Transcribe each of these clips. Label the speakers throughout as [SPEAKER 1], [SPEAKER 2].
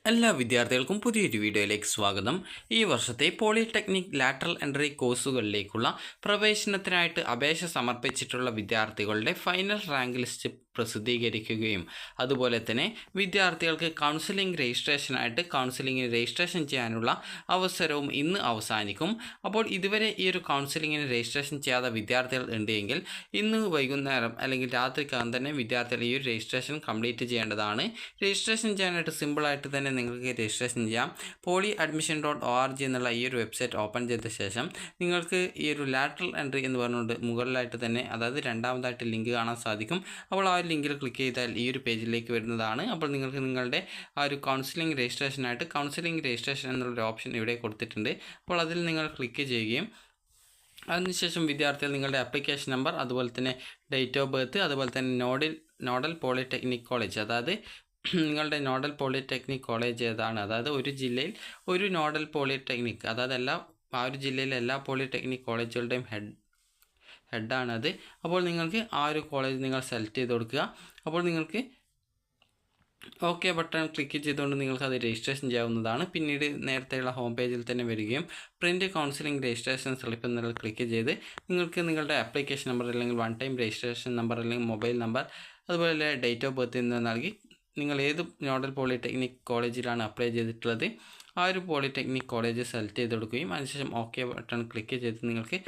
[SPEAKER 1] എല്ലാ വിദ്യാർത്ഥികൾക്കും പുതിയൊരു വീഡിയോയിലേക്ക് സ്വാഗതം. ഈ വർഷത്തെ പോളിടെക്നിക് ലാറ്ററൽ എൻട്രി കോഴ്സുകളിലേക്കുള്ള പ്രവേശനത്തിനായിട്ട് അപേക്ഷ സമർപ്പിച്ചിട്ടുള്ള വിദ്യാർത്ഥികളുടെ ഫൈനൽ റാങ്ക് ലിസ്റ്റ് പ്രസിദ്ധീകരിക്കുകയും അതുപോലെ തന്നെ വിദ്യാർത്ഥികൾക്ക് കൗൺസിലിംഗ് രജിസ്ട്രേഷനായിട്ട് കൗൺസിലിങ്ങിന് രജിസ്ട്രേഷൻ ചെയ്യാനുള്ള അവസരവും ഇന്ന് അവസാനിക്കും. അപ്പോൾ ഇതുവരെ ഈ ഒരു കൗൺസിലിങ്ങിന് രജിസ്ട്രേഷൻ ചെയ്യാത്ത വിദ്യാർത്ഥികൾ ഉണ്ടെങ്കിൽ ഇന്ന് വൈകുന്നേരം അല്ലെങ്കിൽ രാത്രിക്കകം തന്നെ വിദ്യാർത്ഥികൾ ഈ ഒരു രജിസ്ട്രേഷൻ കംപ്ലീറ്റ് ചെയ്യേണ്ടതാണ്. രജിസ്ട്രേഷൻ ചെയ്യാനായിട്ട് സിമ്പിളായിട്ട് തന്നെ നിങ്ങൾക്ക് രജിസ്ട്രേഷൻ ചെയ്യാം. polyadmission.org എന്നുള്ള ഈ ഒരു വെബ്സൈറ്റ് ഓപ്പൺ ചെയ്ത ശേഷം നിങ്ങൾക്ക് ഈ ഒരു ലാറ്ററൽ എൻട്രി എന്ന് പറഞ്ഞുകൊണ്ട് മുകളിലായിട്ട് തന്നെ, അതായത് രണ്ടാമതായിട്ട് ലിങ്ക് കാണാൻ സാധിക്കും. അപ്പോൾ ആ ഒരു ലിങ്കിൽ ക്ലിക്ക് ചെയ്താൽ ഈ ഒരു പേജിലേക്ക് വരുന്നതാണ്. അപ്പോൾ നിങ്ങൾക്ക് നിങ്ങളുടെ ആ ഒരു കൗൺസിലിംഗ് രജിസ്ട്രേഷനായിട്ട് കൗൺസിലിംഗ് രജിസ്ട്രേഷൻ എന്നുള്ളൊരു ഓപ്ഷൻ ഇവിടെ കൊടുത്തിട്ടുണ്ട്. അപ്പോൾ അതിൽ നിങ്ങൾ ക്ലിക്ക് ചെയ്യുകയും അതിനുശേഷം വിദ്യാർത്ഥികൾ നിങ്ങളുടെ ആപ്ലിക്കേഷൻ നമ്പർ, അതുപോലെ തന്നെ ഡേറ്റ് ഓഫ് ബർത്ത്, അതുപോലെ തന്നെ നോഡൽ പോളിടെക്നിക് കോളേജ്, അതായത് നിങ്ങളുടെ നോഡൽ പോളിടെക്നിക് കോളേജ് ഏതാണ്, അതായത് ഒരു ജില്ലയിൽ ഒരു നോഡൽ പോളിടെക്നിക്, അതായത് ആ ഒരു ജില്ലയിലെ എല്ലാ പോളിടെക്നിക് കോളേജുകളുടെയും ഹെഡാണത്. അപ്പോൾ നിങ്ങൾക്ക് ആ ഒരു കോളേജ് നിങ്ങൾ സെലക്ട് ചെയ്ത് കൊടുക്കുക. അപ്പോൾ നിങ്ങൾക്ക് ഓക്കെ ബട്ടൺ ക്ലിക്ക് ചെയ്തുകൊണ്ട് നിങ്ങൾക്ക് അത് രജിസ്ട്രേഷൻ ചെയ്യാവുന്നതാണ്. പിന്നീട് നേരത്തെയുള്ള ഹോം പേജിൽ തന്നെ വരികയും പ്രിൻറ്റ് കൗൺസിലിംഗ് രജിസ്ട്രേഷൻ സ്ലിപ്പ് എന്നതിൽ ക്ലിക്ക് ചെയ്ത് നിങ്ങൾക്ക് നിങ്ങളുടെ ആപ്ലിക്കേഷൻ നമ്പർ അല്ലെങ്കിൽ വൺ ടൈം രജിസ്ട്രേഷൻ നമ്പർ അല്ലെങ്കിൽ മൊബൈൽ നമ്പർ, അതുപോലെ ഡേറ്റ് ഓഫ് ബർത്ത് എന്നിവ നൽകി നിങ്ങൾ ഏത് നോഡൽ പോളിടെക്നിക് കോളേജിലാണ് അപ്ലൈ ചെയ്തിട്ടുള്ളത് ആ ഒരു പോളിടെക്നിക് കോളേജ് സെലക്ട് ചെയ്ത് കൊടുക്കുകയും അതിനുശേഷം ഓക്കെ ബട്ടൺ ക്ലിക്ക് ചെയ്ത് നിങ്ങൾക്ക്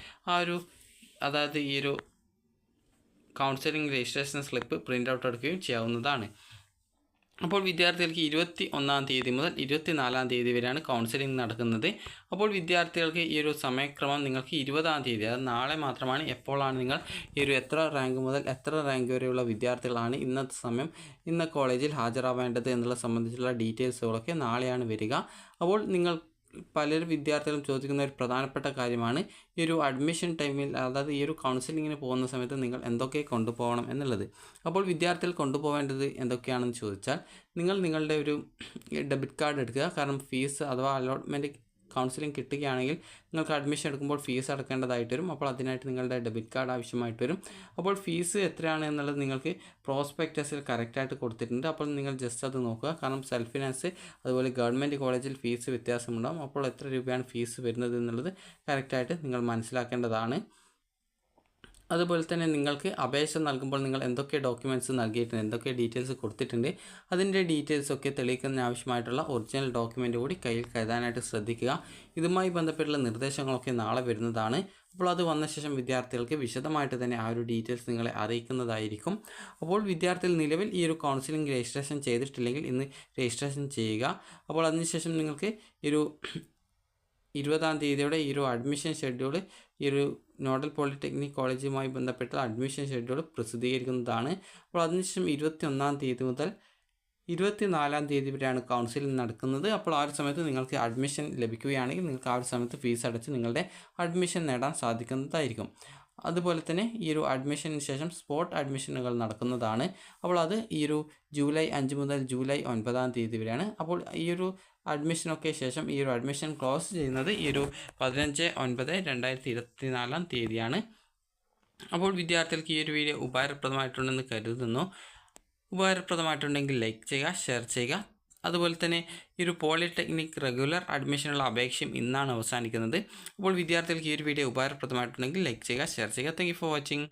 [SPEAKER 1] അതായത് ഈ ഒരു counselling registration slip print out എടുക്കുകയും ചെയ്യാവുന്നതാണ്. അപ്പോൾ വിദ്യാർത്ഥികൾക്ക് 21-ാം തീയതി മുതൽ 24-ാം തീയതി വരെയാണ് കൗൺസിലിംഗ് നടക്കുന്നത്. അപ്പോൾ വിദ്യാർത്ഥികൾക്ക് ഈ ഒരു സമയക്രമം നിങ്ങൾക്ക് 20-ാം തീയതി, അതായത് നാളെ മാത്രമാണ്, എപ്പോഴാണ് നിങ്ങൾ ഈ ഒരു എത്ര റാങ്ക് മുതൽ എത്ര റാങ്ക് വരെയുള്ള വിദ്യാർത്ഥികളാണ് ഇന്ന കോളേജിൽ ഹാജരാവേണ്ടത് എന്നുള്ള സംബന്ധിച്ചുള്ള ഡീറ്റെയിൽസുകളൊക്കെ നാളെയാണ് വരിക. അപ്പോൾ പലരും വിദ്യാർത്ഥികളും ചോദിക്കുന്ന ഒരു പ്രധാനപ്പെട്ട കാര്യമാണ് ഈ ഒരു അഡ്മിഷൻ ടൈമിൽ, അതായത് ഈ ഒരു കൗൺസിലിങ്ങിന് പോകുന്ന സമയത്ത് നിങ്ങൾ എന്തൊക്കെ കൊണ്ടുപോകണം എന്നുള്ളത്. അപ്പോൾ വിദ്യാർത്ഥികൾ കൊണ്ടുപോകേണ്ടത് എന്തൊക്കെയാണെന്ന് ചോദിച്ചാൽ നിങ്ങളുടെ ഒരു ഡെബിറ്റ് കാർഡ് എടുക്കുക. കാരണം ഫീസ് അഥവാ അലോട്ട്മെൻറ്റ് കൗൺസിലിംഗ് കിട്ടുകയാണെങ്കിൽ നിങ്ങൾക്ക് അഡ്മിഷൻ എടുക്കുമ്പോൾ ഫീസ് അടക്കേണ്ടതായിട്ട് വരും. അപ്പോൾ അതിനായിട്ട് നിങ്ങളുടെ ഡെബിറ്റ് കാർഡ് ആവശ്യമായിട്ട് വരും. അപ്പോൾ ഫീസ് എത്രയാണ് എന്നുള്ളത് നിങ്ങൾക്ക് പ്രോസ്പെക്ടസിൽ കറക്റ്റായിട്ട് കൊടുത്തിട്ടുണ്ട്. അപ്പോൾ നിങ്ങൾ ജസ്റ്റ് അത് നോക്കുക. കാരണം സെൽഫ് ഫിനാൻസ് അതുപോലെ ഗവൺമെൻറ് കോളേജിൽ ഫീസ് വ്യത്യാസമുണ്ടാകും. അപ്പോൾ എത്ര രൂപയാണ് ഫീസ് വരുന്നത് എന്നുള്ളത് കറക്റ്റായിട്ട് നിങ്ങൾ മനസ്സിലാക്കേണ്ടതാണ്. അതുപോലെ തന്നെ നിങ്ങൾക്ക് അപേക്ഷ നൽകുമ്പോൾ നിങ്ങൾ എന്തൊക്കെ ഡോക്യുമെൻറ്റ്സ് നൽകിയിട്ടുണ്ട്, എന്തൊക്കെ ഡീറ്റെയിൽസ് കൊടുത്തിട്ടുണ്ട്, അതിൻ്റെ ഡീറ്റെയിൽസൊക്കെ തെളിയിക്കുന്നതിന് ആവശ്യമായിട്ടുള്ള ഒറിജിനൽ ഡോക്യുമെൻ്റ് കൂടി കയ്യിൽ കരുതാനായിട്ട് ശ്രദ്ധിക്കുക. ഇതുമായി ബന്ധപ്പെട്ടുള്ള നിർദ്ദേശങ്ങളൊക്കെ നാളെ വരുന്നതാണ്. അപ്പോൾ അത് വന്ന ശേഷം വിദ്യാർത്ഥികൾക്ക് വിശദമായിട്ട് തന്നെ ആ ഒരു ഡീറ്റെയിൽസ് നിങ്ങളെ അറിയിക്കുന്നതായിരിക്കും. അപ്പോൾ വിദ്യാർത്ഥികൾ നിലവിൽ ഈ ഒരു കൗൺസിലിംഗ് രജിസ്ട്രേഷൻ ചെയ്തിട്ടില്ലെങ്കിൽ ഇന്ന് രജിസ്ട്രേഷൻ ചെയ്യുക. അപ്പോൾ അതിനുശേഷം നിങ്ങൾക്ക് ഈ ഒരു 20-ാം തീയതിയോടെ ഈ ഒരു അഡ്മിഷൻ ഷെഡ്യൂൾ, ഈ ഒരു നോഡൽ പോളിടെക്നിക് കോളേജുമായി ബന്ധപ്പെട്ടുള്ള അഡ്മിഷൻ ഷെഡ്യൂൾ പ്രസിദ്ധീകരിക്കുന്നതാണ്. അപ്പോൾ അതിനുശേഷം 21-ാം തീയതി മുതൽ 24-ാം തീയതി വരെയാണ് കൗൺസിലിംഗ് നടക്കുന്നത്. അപ്പോൾ ആ ഒരു സമയത്ത് നിങ്ങൾക്ക് അഡ്മിഷൻ ലഭിക്കുകയാണെങ്കിൽ നിങ്ങൾക്ക് ആ ഒരു സമയത്ത് ഫീസ് അടച്ച് നിങ്ങളുടെ അഡ്മിഷൻ നേടാൻ സാധിക്കുന്നതായിരിക്കും. അതുപോലെ തന്നെ ഈ ഒരു അഡ്മിഷന് ശേഷം സ്പോട്ട് അഡ്മിഷനുകൾ നടക്കുന്നതാണ്. അപ്പോൾ അത് ഈ ഒരു ജൂലൈ 5 മുതൽ ജൂലൈ 9-ാം തീയതി വരെയാണ്. അപ്പോൾ ഈ ഒരു അഡ്മിഷനൊക്കെ ശേഷം ഈ ഒരു അഡ്മിഷൻ ക്ലോസ് ചെയ്യുന്നത് ഈ ഒരു 15/9/2024 തീയതിയാണ്. അപ്പോൾ വിദ്യാർത്ഥികൾക്ക് ഈ ഒരു വീഡിയോ ഉപകാരപ്രദമായിട്ടുണ്ടെന്ന് കരുതുന്നു. ഉപകാരപ്രദമായിട്ടുണ്ടെങ്കിൽ ലൈക്ക് ചെയ്യുക, ഷെയർ ചെയ്യുക. അതുപോലെ തന്നെ ഈ ഒരു പോളിടെക്നിക് റെഗുലർ അഡ്മിഷനുള്ള അപേക്ഷയും ഇന്നാണ് അവസാനിക്കുന്നത്. അപ്പോൾ വിദ്യാർത്ഥികൾക്ക് ഈ ഒരു വീഡിയോ ഉപകാരപ്രദമായിട്ടുണ്ടെങ്കിൽ ലൈക്ക് ചെയ്യുക, ഷെയർ ചെയ്യുക. Thank you for watching.